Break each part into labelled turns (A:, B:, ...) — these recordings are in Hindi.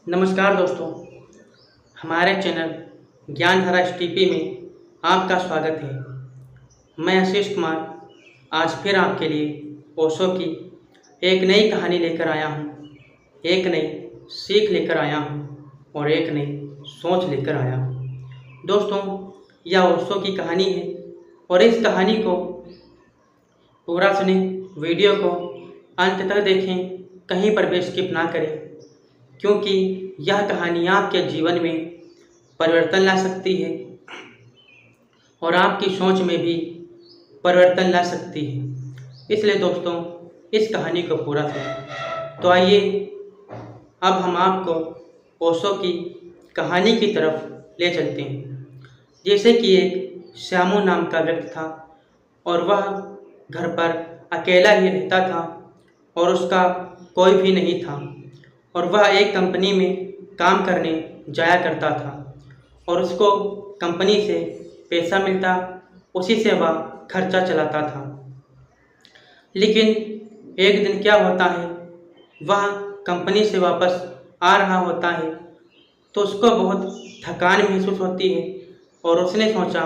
A: नमस्कार दोस्तों, हमारे चैनल ज्ञानधारा एसटीपी में आपका स्वागत है। मैं आशीष कुमार आज फिर आपके लिए ओशो की एक नई कहानी लेकर आया हूँ, एक नई सीख लेकर आया हूँ और एक नई सोच लेकर आया हूँ। दोस्तों, यह ओशो की कहानी है और इस कहानी को पूरा सुने, वीडियो को अंत तक देखें, कहीं पर भी स्किप ना करें, क्योंकि यह कहानी आपके जीवन में परिवर्तन ला सकती है और आपकी सोच में भी परिवर्तन ला सकती है। इसलिए दोस्तों, इस कहानी को पूरा सुनें। तो आइए अब हम आपको ओशो की कहानी की तरफ ले चलते हैं। जैसे कि एक श्यामू नाम का व्यक्ति था और वह घर पर अकेला ही रहता था और उसका कोई भी नहीं था और वह एक कंपनी में काम करने जाया करता था और उसको कंपनी से पैसा मिलता, उसी से वह खर्चा चलाता था। लेकिन एक दिन क्या होता है, वह कंपनी से वापस आ रहा होता है तो उसको बहुत थकान महसूस होती है और उसने सोचा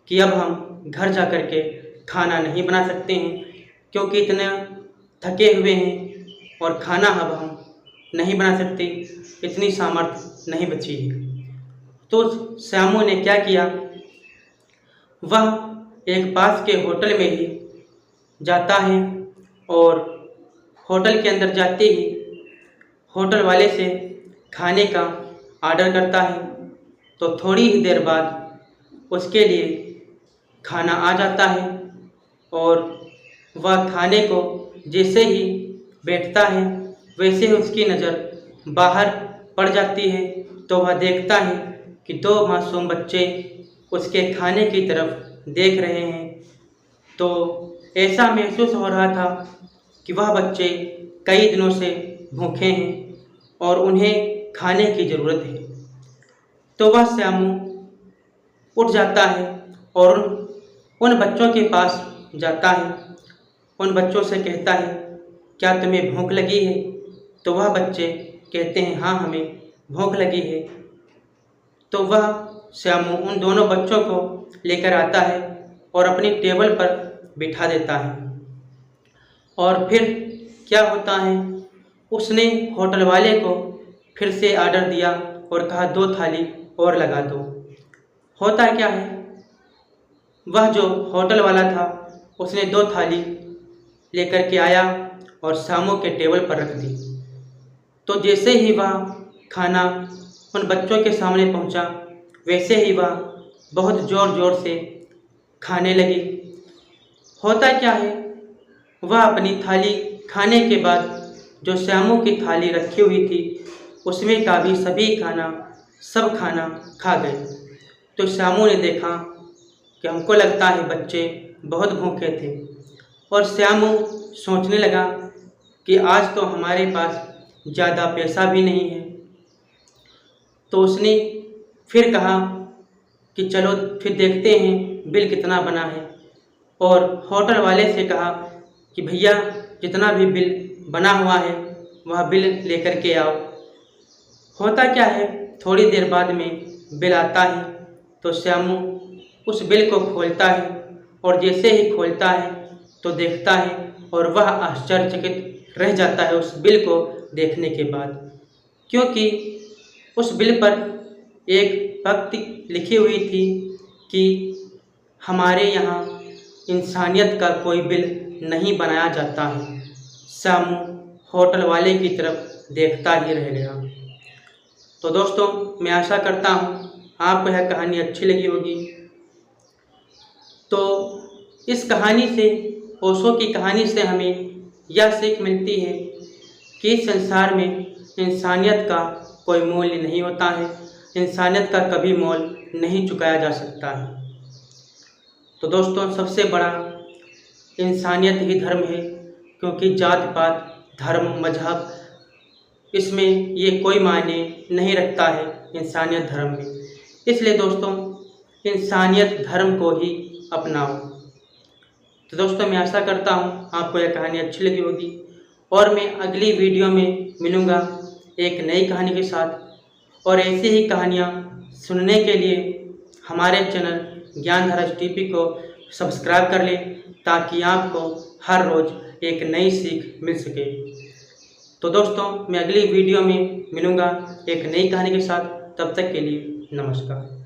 A: कि अब हम घर जा कर के खाना नहीं बना सकते हैं, क्योंकि इतने थके हुए हैं और खाना अब हम नहीं बना सकते, इतनी सामर्थ्य नहीं बची है। तो श्यामू ने क्या किया, वह एक पास के होटल में ही जाता है और होटल के अंदर जाते ही होटल वाले से खाने का ऑर्डर करता है। तो थोड़ी ही देर बाद उसके लिए खाना आ जाता है और वह खाने को जैसे ही बैठता है वैसे ही उसकी नज़र बाहर पड़ जाती है। तो वह देखता है कि दो मासूम बच्चे उसके खाने की तरफ देख रहे हैं। तो ऐसा महसूस हो रहा था कि वह बच्चे कई दिनों से भूखे हैं और उन्हें खाने की ज़रूरत है। तो वह श्यामू उठ जाता है और उन बच्चों के पास जाता है, उन बच्चों से कहता है, क्या तुम्हें भूख लगी है? तो वह बच्चे कहते हैं, हाँ हमें भूख लगी है। तो वह श्यामू उन दोनों बच्चों को लेकर आता है और अपनी टेबल पर बिठा देता है। और फिर क्या होता है, उसने होटल वाले को फिर से ऑर्डर दिया और कहा 2 थाली और लगा दो। होता क्या है, वह जो होटल वाला था उसने 2 थाली लेकर के आया और श्यामू के टेबल पर रख दी। तो जैसे ही वह खाना उन बच्चों के सामने पहुंचा, वैसे ही वह बहुत ज़ोर ज़ोर से खाने लगी। होता क्या है, वह अपनी थाली खाने के बाद जो श्यामू की थाली रखी हुई थी उसमें का भी सब खाना खा गए। तो श्यामू ने देखा कि हमको लगता है बच्चे बहुत भूखे थे और श्यामू सोचने लगा कि आज तो हमारे पास ज़्यादा पैसा भी नहीं है। तो उसने फिर कहा कि चलो फिर देखते हैं बिल कितना बना है, और होटल वाले से कहा कि भैया जितना भी बिल बना हुआ है वह बिल लेकर के आओ। होता क्या है, थोड़ी देर बाद में बिल आता है तो श्यामू उस बिल को खोलता है और जैसे ही खोलता है तो देखता है और वह आश्चर्यचकित रह जाता है उस बिल को देखने के बाद, क्योंकि उस बिल पर एक पंक्ति लिखी हुई थी कि हमारे यहाँ इंसानियत का कोई बिल नहीं बनाया जाता है। श्यामू होटल वाले की तरफ देखता ही रह गया। तो दोस्तों, मैं आशा करता हूँ आपको यह कहानी अच्छी लगी होगी। तो इस कहानी से, ओशो की कहानी से हमें यह सीख मिलती है कि इस संसार में इंसानियत का कोई मूल्य नहीं होता है, इंसानियत का कभी मोल नहीं चुकाया जा सकता है। तो दोस्तों, सबसे बड़ा इंसानियत ही धर्म है, क्योंकि जात पात, धर्म, मजहब, इसमें ये कोई मायने नहीं रखता है इंसानियत धर्म में। इसलिए दोस्तों, इंसानियत धर्म को ही अपनाओ। तो दोस्तों, मैं आशा करता हूँ आपको यह कहानी अच्छी लगी होगी और मैं अगली वीडियो में मिलूँगा एक नई कहानी के साथ। और ऐसी ही कहानियाँ सुनने के लिए हमारे चैनल ज्ञानधारा टीवी को सब्सक्राइब कर लें, ताकि आपको हर रोज़ एक नई सीख मिल सके। तो दोस्तों, मैं अगली वीडियो में मिलूँगा एक नई कहानी के साथ। तब तक के लिए नमस्कार।